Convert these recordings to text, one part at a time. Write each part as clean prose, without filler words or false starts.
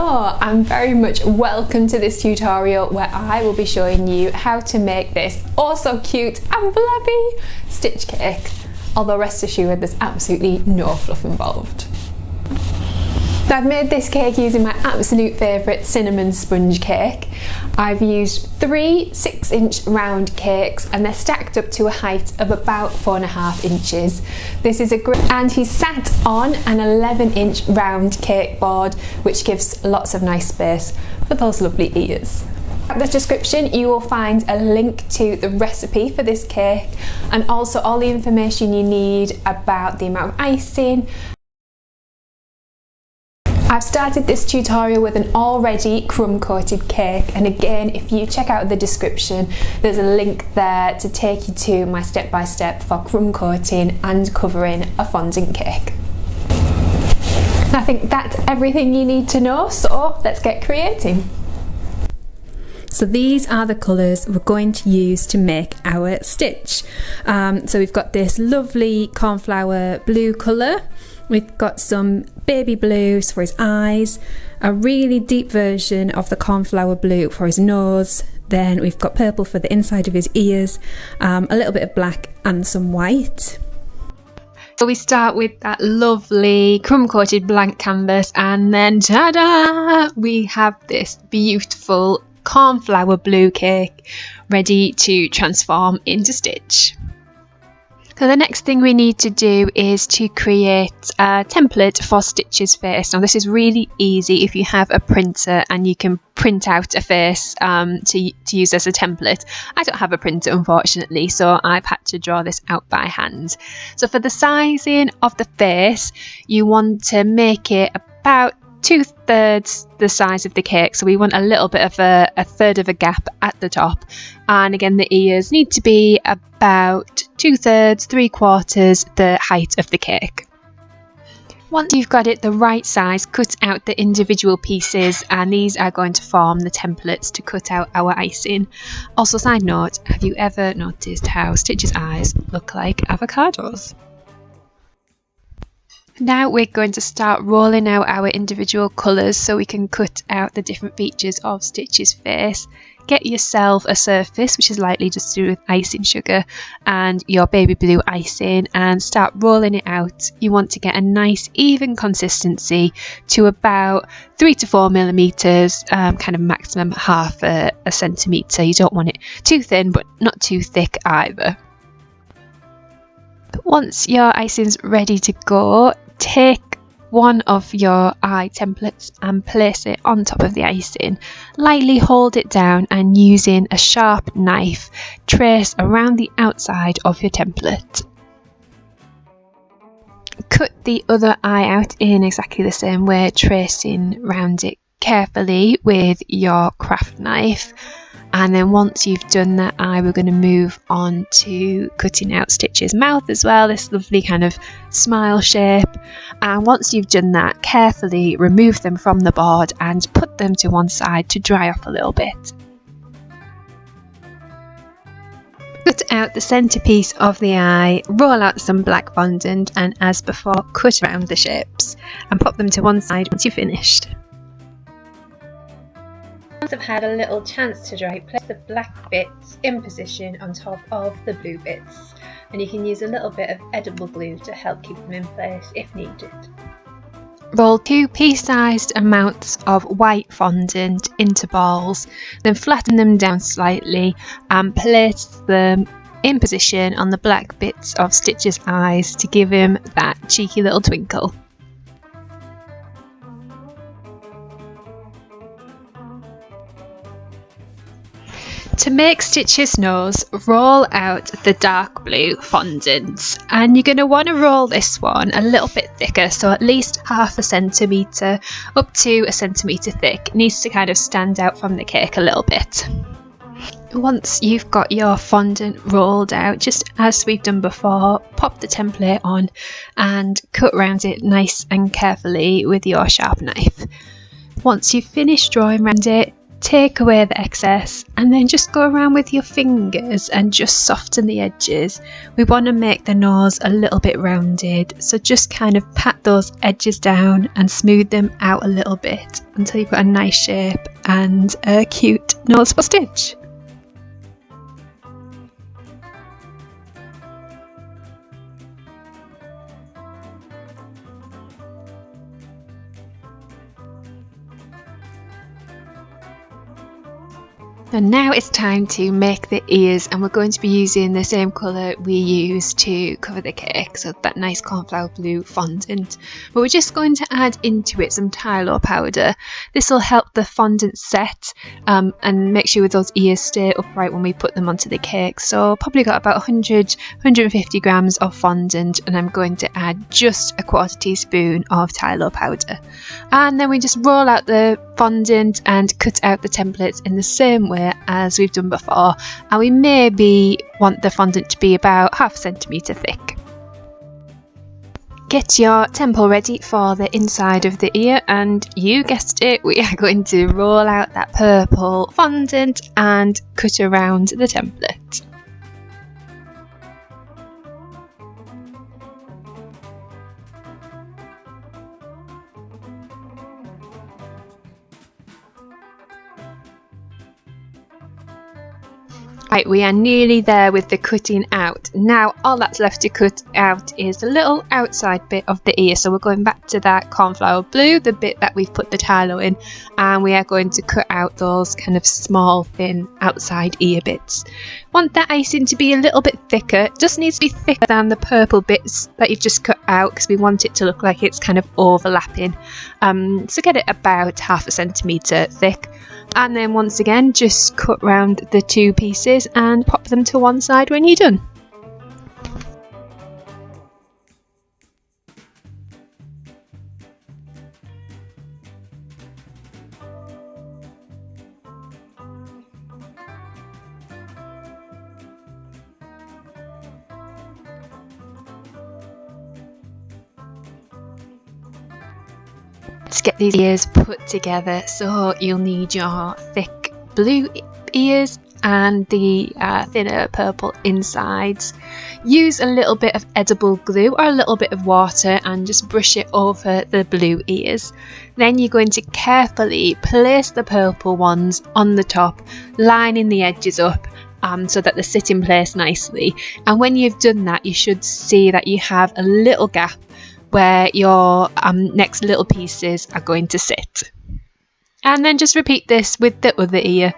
Hello and very much welcome to this tutorial where I will be showing you how to make this oh so cute and blubby stitch cake, although rest assured there's absolutely no fluff involved. I've made this cake using my absolute favourite cinnamon sponge cake. I've used 3 6-inch round cakes and they're stacked up to a height of about 4.5 inches. This is a great, and he's sat on an 11-inch round cake board, which gives lots of nice space for those lovely ears. In the description you will find a link to the recipe for this cake and also all the information you need about the amount of icing. I've started this tutorial with an already crumb coated cake, and again if you check out the description there's a link there to take you to my step-by-step for crumb coating and covering a fondant cake. I think that's everything you need to know, so let's get creating. So these are the colours we're going to use to make our stitch. So we've got this lovely cornflower blue colour. We've got some baby blues for his eyes, a really deep version of the cornflower blue for his nose, then we've got purple for the inside of his ears, a little bit of black and some white. So we start with that lovely crumb coated blank canvas, and then ta-da! We have this beautiful cornflower blue cake ready to transform into stitch. So the next thing we need to do is to create a template for Stitch's face. Now this is really easy if you have a printer and you can print out a face to use as a template. I don't have a printer unfortunately, so I've had to draw this out by hand. So for the sizing of the face, you want to make it about 2/3 the size of the cake, so we want a little bit of a third of a gap at the top, and again the ears need to be about 2/3 3/4 the height of the cake. Once you've got it the right size, cut out the individual pieces, and these are going to form the templates to cut out our icing. Also, side note, have you ever noticed how Stitch's eyes look like avocados? Now we're going to start rolling out our individual colours so we can cut out the different features of Stitch's face. Get yourself a surface which is lightly dusted with icing sugar and your baby blue icing and start rolling it out. You want to get a nice even consistency to about 3 to 4 millimeters, kind of maximum half a centimetre. You don't want it too thin but not too thick either. Once your icing's ready to go, take one of your eye templates and place it on top of the icing. Lightly hold it down and using a sharp knife, trace around the outside of your template. Cut the other eye out in exactly the same way, tracing around it carefully with your craft knife. And then once you've done that eye, we're going to move on to cutting out Stitch's mouth as well, this lovely kind of smile shape. And once you've done that, carefully remove them from the board and put them to one side to dry off a little bit. Cut out the centerpiece of the eye, roll out some black fondant, and as before, cut around the shapes and pop them to one side once you've finished. Once I've had a little chance to dry, place the black bits in position on top of the blue bits, and you can use a little bit of edible glue to help keep them in place if needed. Roll 2 pea-sized amounts of white fondant into balls, then flatten them down slightly and place them in position on the black bits of Stitch's eyes to give him that cheeky little twinkle. To make Stitch's nose, roll out the dark blue fondant, and you're going to want to roll this one a little bit thicker, so at least 1/2 centimetre up to 1 centimetre thick. It needs to kind of stand out from the cake a little bit. Once you've got your fondant rolled out, just as we've done before, pop the template on and cut around it nice and carefully with your sharp knife. Once you've finished drawing around it, take away the excess and then just go around with your fingers and just soften the edges. We want to make the nose a little bit rounded, so just kind of pat those edges down and smooth them out a little bit until you've got a nice shape and a cute nose for Stitch. And now it's time to make the ears, and we're going to be using the same colour we used to cover the cake, so that nice cornflower blue fondant. But we're just going to add into it some Lilo powder. This will help the fondant set and make sure those ears stay upright when we put them onto the cake. So probably got about 150 grams of fondant, and I'm going to add just a 1/4 teaspoon of Lilo powder. And then we just roll out the fondant and cut out the templates in the same way as we've done before, and we maybe want the fondant to be about 1/2 centimetre thick. Get your temple ready for the inside of the ear, and you guessed it, we are going to roll out that purple fondant and cut around the template. Right, we are nearly there with the cutting out. Now all that's left to cut out is the little outside bit of the ear. So we're going back to that cornflower blue, the bit that we've put the Lilo in, and we are going to cut out those kind of small thin outside ear bits. Want that icing to be a little bit thicker. It just needs to be thicker than the purple bits that you've just cut out, because we want it to look like it's kind of overlapping. So get it about 1/2 centimetre thick. And then once again, just cut round the two pieces and pop them to one side when you're done. To get these ears put together, so you'll need your thick blue ears and the thinner purple insides. Use a little bit of edible glue or a little bit of water and just brush it over the blue ears. Then you're going to carefully place the purple ones on the top, lining the edges up so that they sit in place nicely. And when you've done that, you should see that you have a little gap where your next little pieces are going to sit. And then just repeat this with the other ear.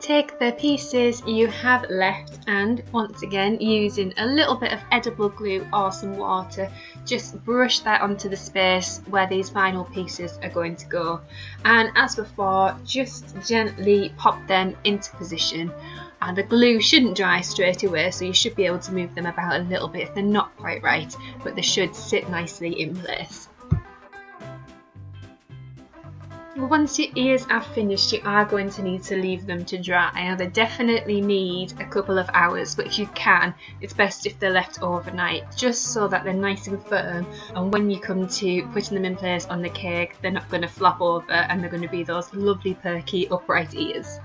Take the pieces you have left and once again, using a little bit of edible glue or some water, just brush that onto the space where these final pieces are going to go. And as before, just gently pop them into position. The glue shouldn't dry straight away, so you should be able to move them about a little bit if they're not quite right, but they should sit nicely in place. Once your ears are finished, you are going to need to leave them to dry. They definitely need a couple of hours, but if you can, it's best if they're left overnight, just so that they're nice and firm, and when you come to putting them in place on the cake, they're not going to flop over and they're going to be those lovely perky upright ears.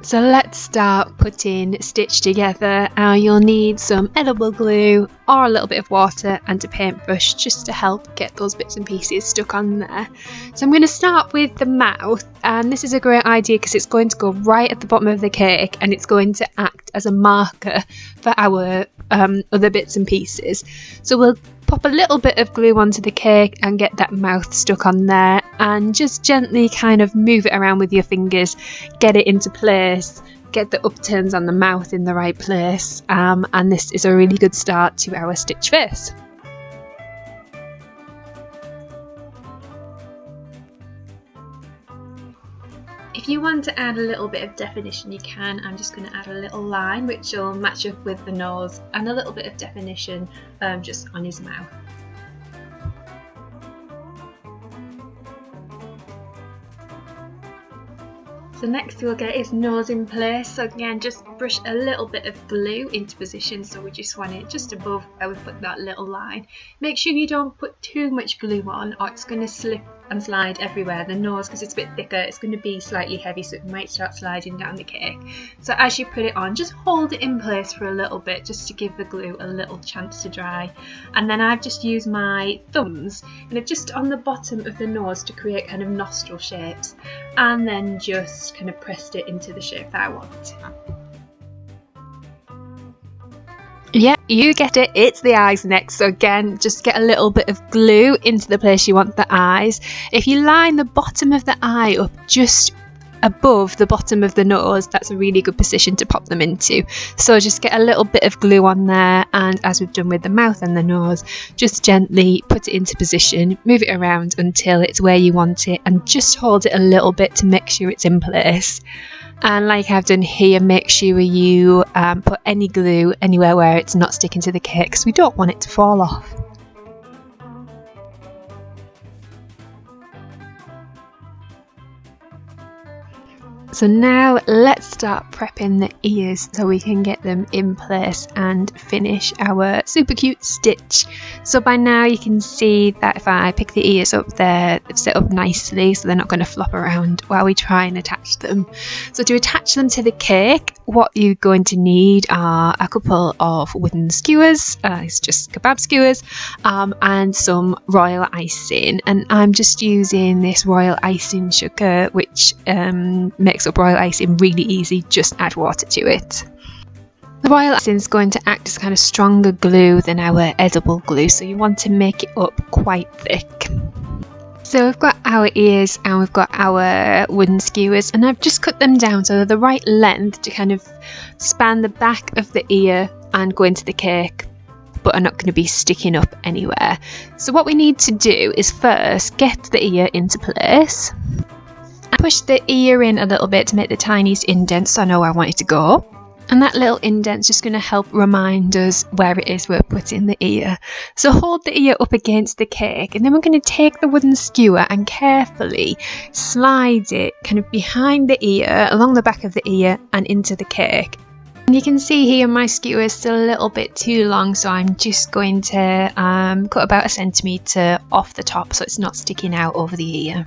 So let's start putting Stitch together. You'll need some edible glue or a little bit of water and a paintbrush just to help get those bits and pieces stuck on there. So I'm going to start with the mouth, and this is a great idea because it's going to go right at the bottom of the cake and it's going to act as a marker for our other bits and pieces. So we'll pop a little bit of glue onto the cake and get that mouth stuck on there, and just gently kind of move it around with your fingers, get it into place, get the upturns on the mouth in the right place, and this is a really good start to our Stitch face. If you want to add a little bit of definition, you can. I'm just going to add a little line which will match up with the nose, and a little bit of definition just on his mouth. So next we'll get his nose in place. So again, just brush a little bit of glue into position. So we just want it just above where we put that little line. Make sure you don't put too much glue on or it's going to slip and slide everywhere. The nose, because it's a bit thicker, it's going to be slightly heavy, so it might start sliding down the cake. So as you put it on, just hold it in place for a little bit just to give the glue a little chance to dry. And then I've just used my thumbs and just on the bottom of the nose to create kind of nostril shapes, and then just kind of pressed it into the shape that I want. Yeah, you get it, it's the eyes next. So again, just get a little bit of glue into the place you want the eyes. If you line the bottom of the eye up just above the bottom of the nose, that's a really good position to pop them into. So just get a little bit of glue on there, and as we've done with the mouth and the nose, just gently put it into position, move it around until it's where you want it, and just hold it a little bit to make sure it's in place. And like I've done here, make sure you put any glue anywhere where it's not sticking to the cake, because we don't want it to fall off. So now let's start prepping the ears so we can get them in place and finish our super cute stitch. So by now you can see that if I pick the ears up, they're set up nicely, so they're not going to flop around while we try and attach them. So to attach them to the cake, what you're going to need are a couple of wooden skewers, it's just kebab skewers, and some royal icing. And I'm just using this royal icing sugar, which makes up royal icing really easy. Just add water to it. The royal icing is going to act as kind of stronger glue than our edible glue, so you want to make it up quite thick. So we've got our ears and we've got our wooden skewers, and I've just cut them down so they're the right length to kind of span the back of the ear and go into the cake, but are not going to be sticking up anywhere. So what we need to do is first get the ear into place. Push the ear in a little bit to make the tiniest indent so I know where I want it to go. And that little indent's just going to help remind us where it is we're putting the ear. So hold the ear up against the cake, and then we're going to take the wooden skewer and carefully slide it kind of behind the ear, along the back of the ear and into the cake. And you can see here my skewer is still a little bit too long, so I'm just going to cut about 1 centimetre off the top so it's not sticking out over the ear.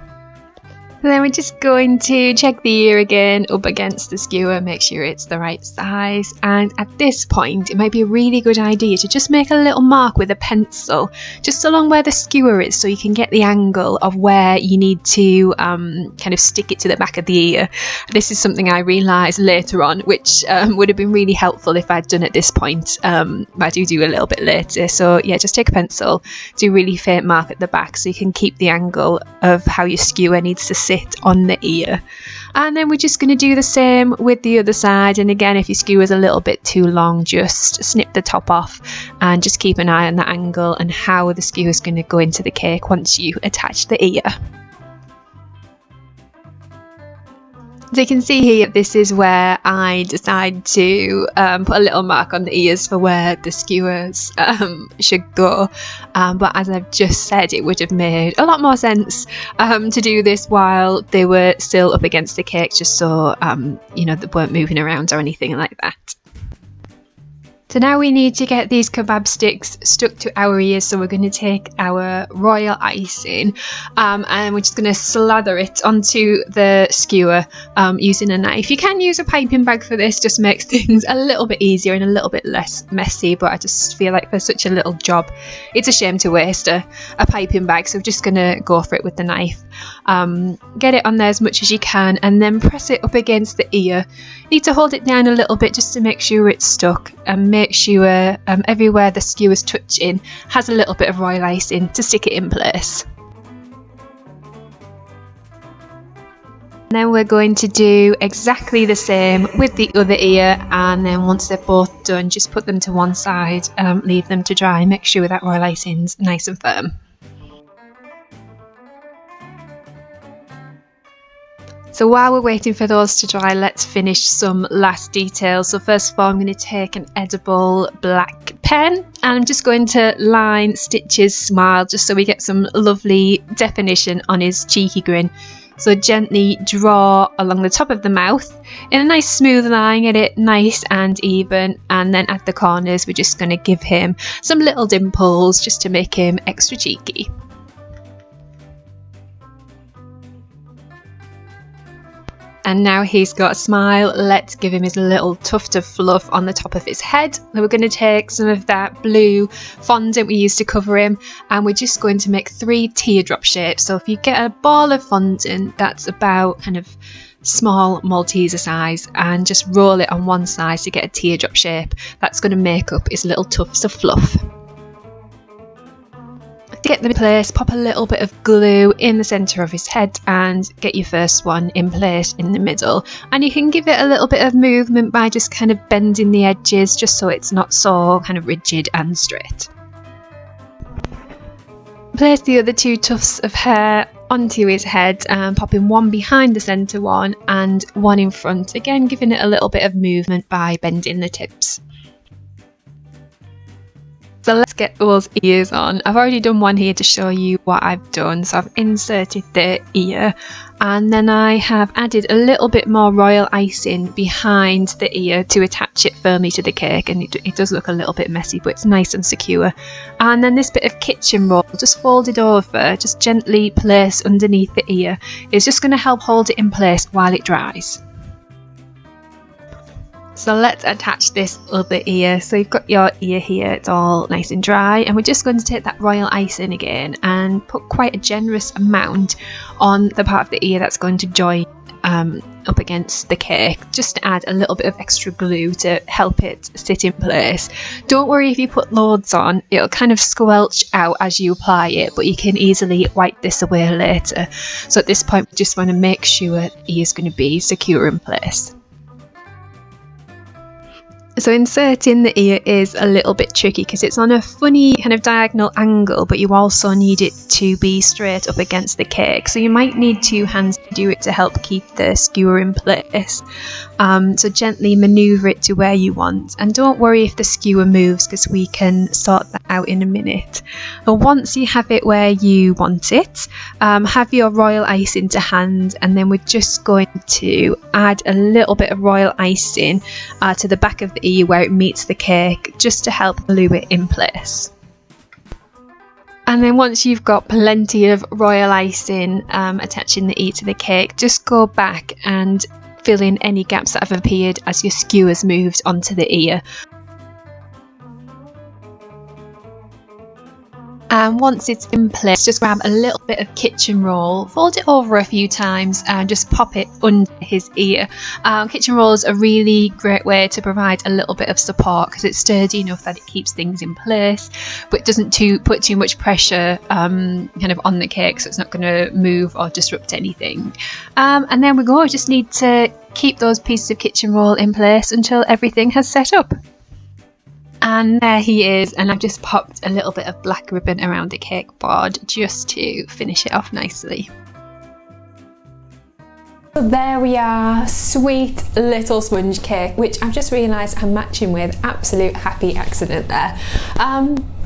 And then we're just going to check the ear again up against the skewer, make sure it's the right size. And at this point, it might be a really good idea to just make a little mark with a pencil just along where the skewer is, so you can get the angle of where you need to kind of stick it to the back of the ear. This is something I realised later on, which would have been really helpful if I'd done at this point. I do a little bit later. So yeah, just take a pencil, do a really faint mark at the back so you can keep the angle of how your skewer needs to sit on the ear. And then we're just going to do the same with the other side. And again, if your skewer is a little bit too long, just snip the top off and just keep an eye on the angle and how the skewer is going to go into the cake once you attach the ear. So you can see here, this is where I decide to put a little mark on the ears for where the skewers should go. But as I've just said, it would have made a lot more sense to do this while they were still up against the cake, just so you know, they weren't moving around or anything like that. So now we need to get these kebab sticks stuck to our ears, so we're going to take our royal icing and we're just going to slather it onto the skewer using a knife. You can use a piping bag for this, just makes things a little bit easier and a little bit less messy, but I just feel like for such a little job it's a shame to waste a piping bag, so we're just going to go for it with the knife. Get it on there as much as you can and then press it up against the ear. You need to hold it down a little bit just to make sure it's stuck, and make sure everywhere the skewer's touching has a little bit of royal icing to stick it in place. And then we're going to do exactly the same with the other ear, and then once they're both done, just put them to one side, leave them to dry, make sure that royal icing's nice and firm. So while we're waiting for those to dry, let's finish some last details. So first of all, I'm going to take an edible black pen and I'm just going to line Stitch's smile just so we get some lovely definition on his cheeky grin. So gently draw along the top of the mouth in a nice smooth line, get it nice and even, and then at the corners we're just going to give him some little dimples just to make him extra cheeky. And now he's got a smile, let's give him his little tuft of fluff on the top of his head. Then we're going to take some of that blue fondant we used to cover him and we're just going to make 3 teardrop shapes. So if you get a ball of fondant that's about kind of small Malteser size and just roll it on one side to get a teardrop shape, that's going to make up his little tufts of fluff. To get them in place, pop a little bit of glue in the centre of his head and get your first one in place in the middle. And you can give it a little bit of movement by just kind of bending the edges just so it's not so kind of rigid and straight. Place the other 2 tufts of hair onto his head and popping one behind the centre one and one in front, again giving it a little bit of movement by bending the tips. So let's get those ears on. I've already done one here to show you what I've done. So I've inserted the ear and then I have added a little bit more royal icing behind the ear to attach it firmly to the cake, and it does look a little bit messy but it's nice and secure. And then this bit of kitchen roll just folded over, just gently placed underneath the ear, is just going to help hold it in place while it dries. So let's attach this other ear. So you've got your ear here, it's all nice and dry, and we're just going to take that royal icing again and put quite a generous amount on the part of the ear that's going to join up against the cake, just to add a little bit of extra glue to help it sit in place. Don't worry if you put loads on, it'll kind of squelch out as you apply it, but you can easily wipe this away later. So at this point we just want to make sure the ear is going to be secure in place. So inserting the ear is a little bit tricky because it's on a funny kind of diagonal angle, but you also need it to be straight up against the cake. So you might need 2 hands to do it to help keep the skewer in place. So gently maneuver it to where you want, and don't worry if the skewer moves because we can sort that out in a minute. But once you have it where you want it, have your royal icing to hand, and then we're just going to add a little bit of royal icing to the back of the ear where it meets the cake, just to help glue it in place. And then once you've got plenty of royal icing attaching the ear to the cake, just go back and fill in any gaps that have appeared as your skewers moved onto the ear. And once it's in place, just grab a little bit of kitchen roll, fold it over a few times and just pop it under his ear. Kitchen roll is a really great way to provide a little bit of support because it's sturdy enough that it keeps things in place, but it doesn't put too much pressure kind of on the cake, so it's not going to move or disrupt anything. And then we just need to keep those pieces of kitchen roll in place until everything has set up. And there he is, and I've just popped a little bit of black ribbon around the cake board just to finish it off nicely. So there we are, sweet little sponge cake, which I've just realised I'm matching with. Absolute happy accident there.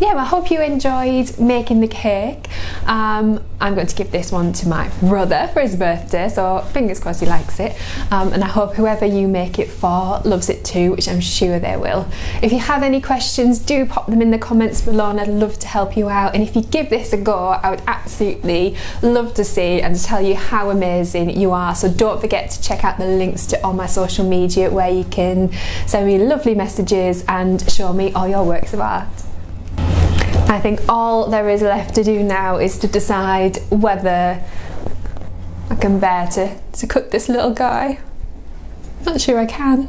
Yeah, I hope you enjoyed making the cake. I'm going to give this one to my brother for his birthday, so fingers crossed he likes it. And I hope whoever you make it for loves it too, which I'm sure they will. If you have any questions, do pop them in the comments below and I'd love to help you out. And if you give this a go, I would absolutely love to see and to tell you how amazing you are. So don't forget to check out the links to all my social media where you can send me lovely messages and show me all your works of art. I think all there is left to do now is to decide whether I can bear to cut this little guy. Not sure I can.